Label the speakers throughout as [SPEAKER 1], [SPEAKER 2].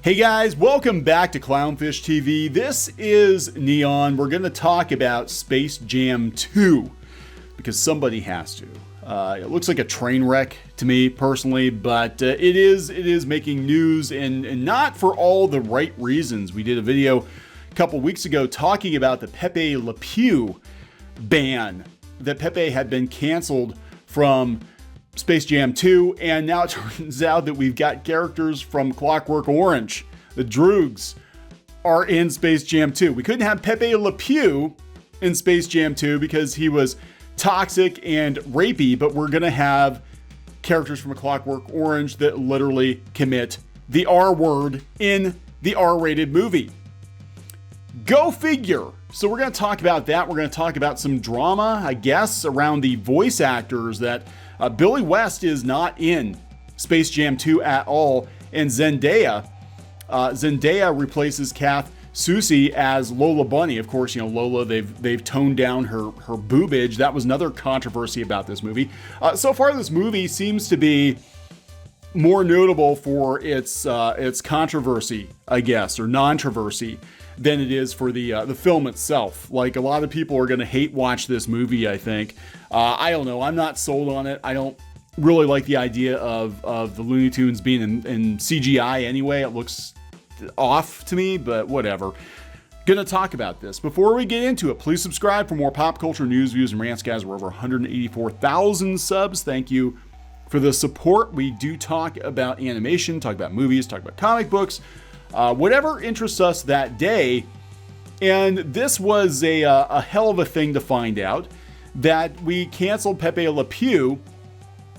[SPEAKER 1] Hey guys, welcome back to Clownfish TV. This is Kneon. We're going to talk about Space Jam 2 because somebody has to. It looks like a train wreck to me personally, but it is making news and not for all the right reasons. We did a video a couple weeks ago talking about the Pepe Le Pew ban, that Pepe had been canceled from Space Jam 2, and now it turns out that we've got characters from Clockwork Orange. The Droogs are in Space Jam 2. We couldn't have Pepe Le Pew in Space Jam 2 because he was toxic and rapey, but we're gonna have characters from A Clockwork Orange that literally commit the R word in the R-rated movie. Go figure. So we're gonna talk about that. We're gonna talk about some drama, I guess, around the voice actors that Billy West is not in Space Jam 2 at all, and Zendaya replaces Kath Soucie as Lola Bunny. Of course, you know, Lola, they've toned down her boobage. That was another controversy about this movie. So far, this movie seems to be more notable for its controversy, I guess, or non-controversy, than it is for the film itself. Like, a lot of people are going to hate watch this movie, I think. I don't know. I'm not sold on it. I don't really like the idea of the Looney Tunes being in CGI anyway. It looks off to me, but whatever. Gonna talk about this. Before we get into it, please subscribe for more pop culture news, views, and rants, guys. We're over 184,000 subs. Thank you for the support. We do talk about animation, talk about movies, talk about comic books, whatever interests us that day. And this was a hell of a thing to find out, that we canceled Pepe Le Pew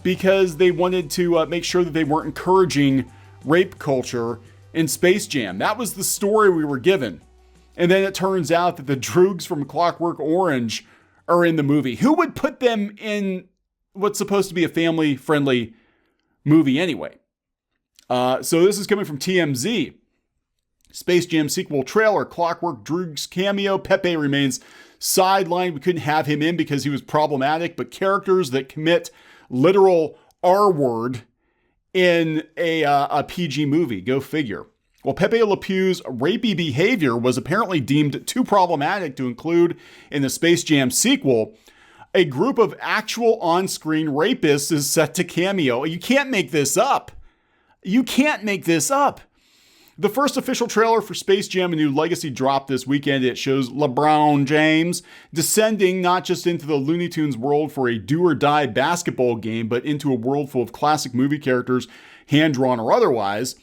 [SPEAKER 1] because they wanted to make sure that they weren't encouraging rape culture in Space Jam. That was the story we were given. And then it turns out that the Droogs from Clockwork Orange are in the movie. Who would put them in what's supposed to be a family-friendly movie anyway? So this is coming from TMZ. Space Jam sequel trailer, Clockwork Droogs cameo, Pepe remains sidelined. We couldn't have him in because he was problematic, but characters that commit literal R word in a PG movie. Go figure. Well, Pepe Le Pew's rapey behavior was apparently deemed too problematic to include in the Space Jam sequel. A group of actual on-screen rapists is set to cameo. You can't make this up. You can't make this up. The first official trailer for Space Jam: A New Legacy dropped this weekend. It shows LeBron James descending not just into the Looney Tunes world for a do-or-die basketball game, but into a world full of classic movie characters, hand-drawn or otherwise.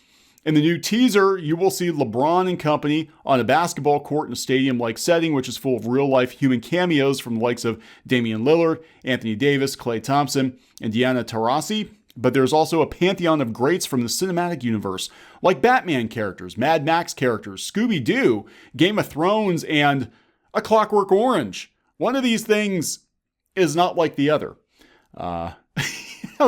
[SPEAKER 1] In the new teaser, you will see LeBron and company on a basketball court in a stadium-like setting, which is full of real-life human cameos from the likes of Damian Lillard, Anthony Davis, Klay Thompson, and Diana Taurasi. But there's also a pantheon of greats from the cinematic universe, like Batman characters, Mad Max characters, Scooby-Doo, Game of Thrones, and A Clockwork Orange. One of these things is not like the other. Oh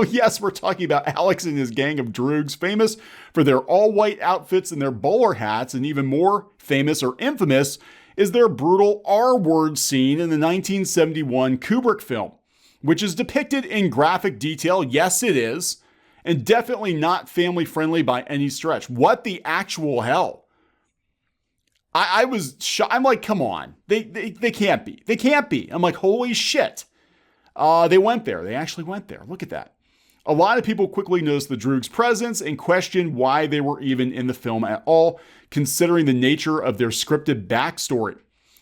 [SPEAKER 1] yes, we're talking about Alex and his gang of Droogs, famous for their all-white outfits and their bowler hats, and even more famous or infamous is their brutal R-word scene in the 1971 Kubrick film, which is depicted in graphic detail. Yes, it is. And definitely not family-friendly by any stretch. What the actual hell? I was shocked. I'm like, come on. They can't be. They can't be. I'm like, holy shit. They went there. They actually went there. Look at that. A lot of people quickly noticed the Droogs' presence and questioned why they were even in the film at all, considering the nature of their scripted backstory.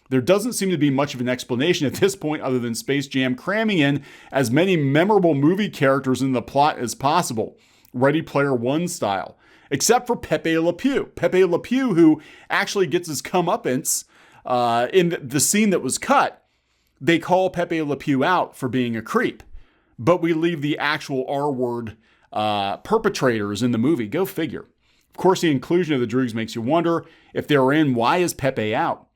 [SPEAKER 1] There doesn't seem to be much of an explanation at this point other than Space Jam cramming in as many memorable movie characters in the plot as possible, Ready Player One style, except for Pepe Le Pew. Pepe Le Pew, who actually gets his comeuppance in the scene that was cut. They call Pepe Le Pew out for being a creep, but we leave the actual R-word perpetrators in the movie. Go figure. Of course, the inclusion of the Droogs makes you wonder if they're in, why is Pepe out?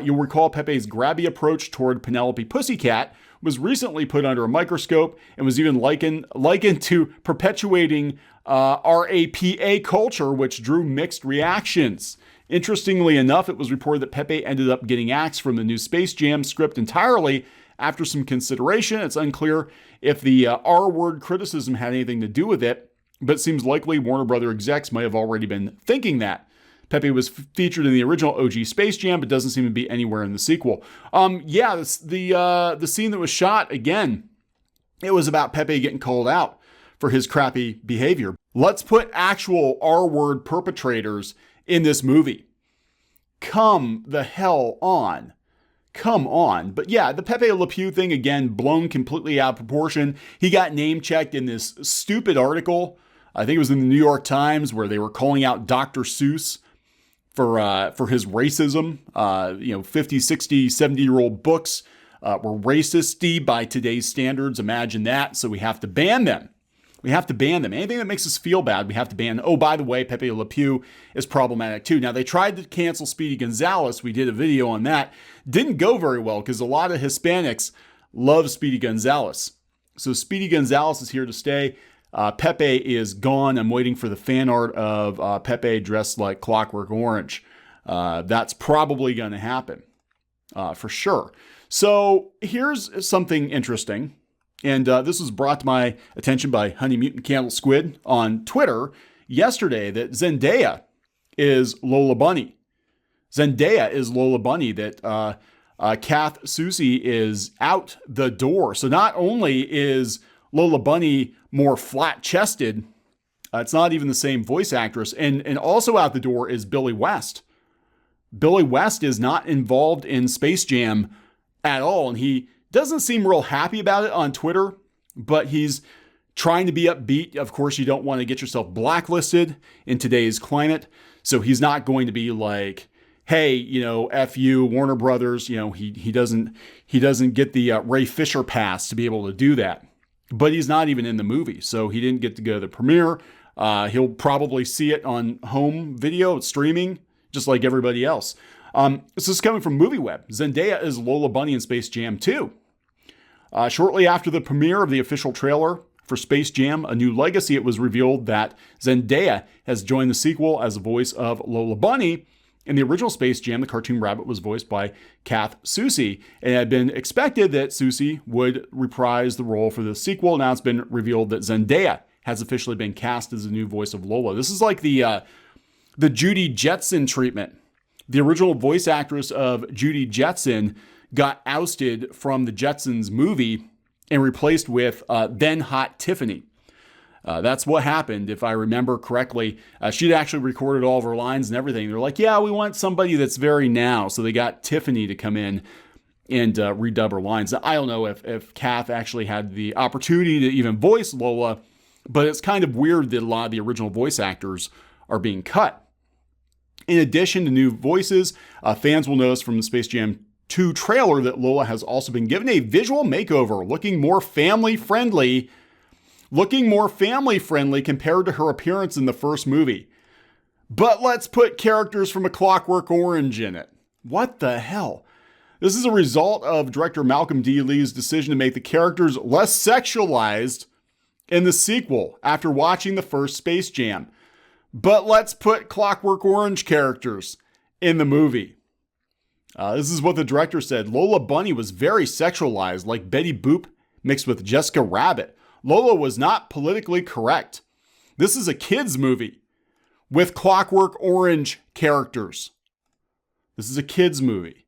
[SPEAKER 1] You'll recall Pepe's grabby approach toward Penelope Pussycat was recently put under a microscope and was even likened to perpetuating RAPA culture, which drew mixed reactions. Interestingly enough, it was reported that Pepe ended up getting axed from the new Space Jam script entirely after some consideration. It's unclear if the R-word criticism had anything to do with it. but it seems likely Warner Brother execs might have already been thinking that. Pepe was featured in the original OG Space Jam, but doesn't seem to be anywhere in the sequel. Yeah, the scene that was shot, again, it was about Pepe getting called out for his crappy behavior. Let's put actual R-word perpetrators in this movie. Come the hell on. Come on. But yeah, the Pepe Le Pew thing, again, blown completely out of proportion. He got name-checked in this stupid article. I think it was in the New York Times, where they were calling out Dr. Seuss for his racism. 50, 60, 70-year-old books were racist by today's standards. Imagine that. So we have to ban them. We have to ban them. Anything that makes us feel bad, we have to ban. Oh, by the way, Pepe Le Pew is problematic too. Now, they tried to cancel Speedy Gonzales. We did a video on that. Didn't go very well because a lot of Hispanics love Speedy Gonzales. So Speedy Gonzales is here to stay. Pepe is gone. I'm waiting for the fan art of Pepe dressed like Clockwork Orange. That's probably going to happen for sure. So here's something interesting. And this was brought to my attention by Honey Mutant Candle Squid on Twitter yesterday, that Zendaya is Lola Bunny. Zendaya is Lola Bunny, that Kath Soucie is out the door. So not only is Lola Bunny more flat-chested, it's not even the same voice actress, and also out the door is Billy West. Billy West is not involved in Space Jam at all, and he doesn't seem real happy about it on Twitter, but he's trying to be upbeat. Of course, you don't want to get yourself blacklisted in today's climate. So he's not going to be like, hey, F you, Warner Brothers. He doesn't get the Ray Fisher pass to be able to do that. But he's not even in the movie, so he didn't get to go to the premiere. He'll probably see it on home video streaming, just like everybody else. This is coming from MovieWeb. Zendaya is Lola Bunny in Space Jam 2. Shortly after the premiere of the official trailer for Space Jam: A New Legacy, it was revealed that Zendaya has joined the sequel as the voice of Lola Bunny. In the original Space Jam, the cartoon rabbit was voiced by Kath Soucie, and it had been expected that Soucie would reprise the role for the sequel. Now it's been revealed that Zendaya has officially been cast as the new voice of Lola. This is like the Judy Jetson treatment. The original voice actress of Judy Jetson got ousted from the Jetsons movie and replaced with then hot Tiffany. That's what happened, if I remember correctly. She'd actually recorded all of her lines and everything. They're like, yeah, we want somebody that's very now. So they got Tiffany to come in and redub her lines. I don't know if Kath actually had the opportunity to even voice Lola, but it's kind of weird that a lot of the original voice actors are being cut. In addition to new voices, fans will notice from the Space Jam 2 trailer that Lola has also been given a visual makeover, looking more family-friendly compared to her appearance in the first movie. But let's put characters from A Clockwork Orange in it. What the hell? This is a result of director Malcolm D. Lee's decision to make the characters less sexualized in the sequel after watching the first Space Jam. But let's put Clockwork Orange characters in the movie. This is what the director said. Lola Bunny was very sexualized, like Betty Boop mixed with Jessica Rabbit. Lola was not politically correct. This is a kid's movie with Clockwork Orange characters. This is a kid's movie.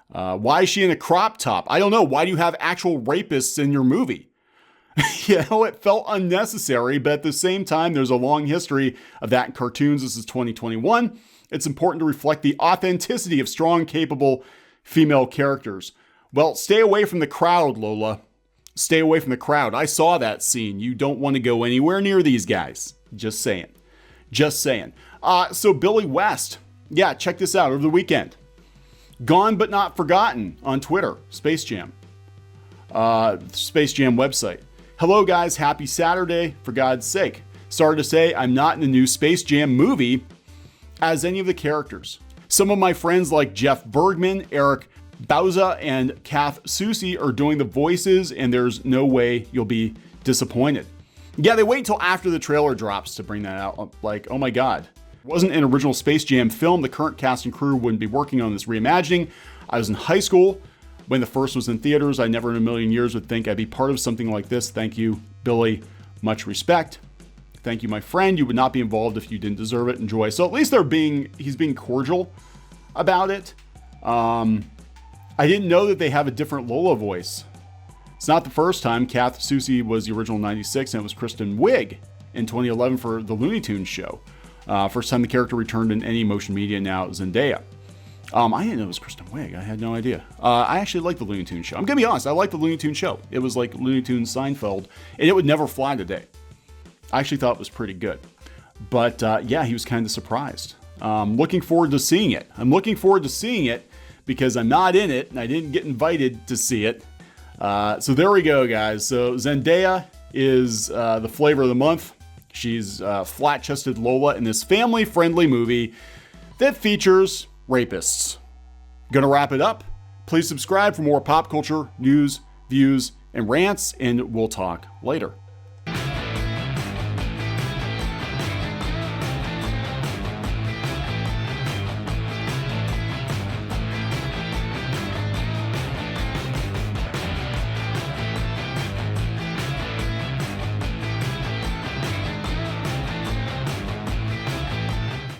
[SPEAKER 1] Why is she in a crop top? I don't know. Why do you have actual rapists in your movie? It felt unnecessary, but at the same time, there's a long history of that in cartoons. This is 2021. It's important to reflect the authenticity of strong, capable female characters. Well, stay away from the crowd, Lola. Stay away from the crowd. I saw that scene. You don't want to go anywhere near these guys. Just saying. So Billy West. Yeah, check this out over the weekend. Gone but not forgotten on Twitter. Space Jam. Space Jam website. Hello guys, happy Saturday, for God's sake. Sorry to say I'm not in the new Space Jam movie as any of the characters. Some of my friends like Jeff Bergman, Eric Bauza, and Kath Soucie are doing the voices, and there's no way you'll be disappointed. Yeah, they wait till after the trailer drops to bring that out. Like, oh my God. It wasn't an original Space Jam film. The current cast and crew wouldn't be working on this reimagining. I was in high school when the first was in theaters. I never in a million years would think I'd be part of something like this. Thank you, Billy. Much respect. Thank you, my friend. You would not be involved if you didn't deserve it. Enjoy. So at least he's being cordial about it. I didn't know that they have a different Lola voice. It's not the first time. Kath Soucie was the original 96, and it was Kristen Wiig in 2011 for the Looney Tunes show. First time the character returned in any motion media, now Zendaya. I didn't know it was Kristen Wiig. I had no idea. I actually like the Looney Tunes show. I'm going to be honest. I like the Looney Tunes show. It was like Looney Tunes Seinfeld, and it would never fly today. I actually thought it was pretty good. But yeah, he was kind of surprised. Looking forward to seeing it. I'm looking forward to seeing it because I'm not in it, and I didn't get invited to see it. So there we go, guys. So Zendaya is the flavor of the month. She's flat-chested Lola in this family-friendly movie that features rapists. Gonna wrap it up. Please subscribe for more pop culture news, views, and rants, and we'll talk later.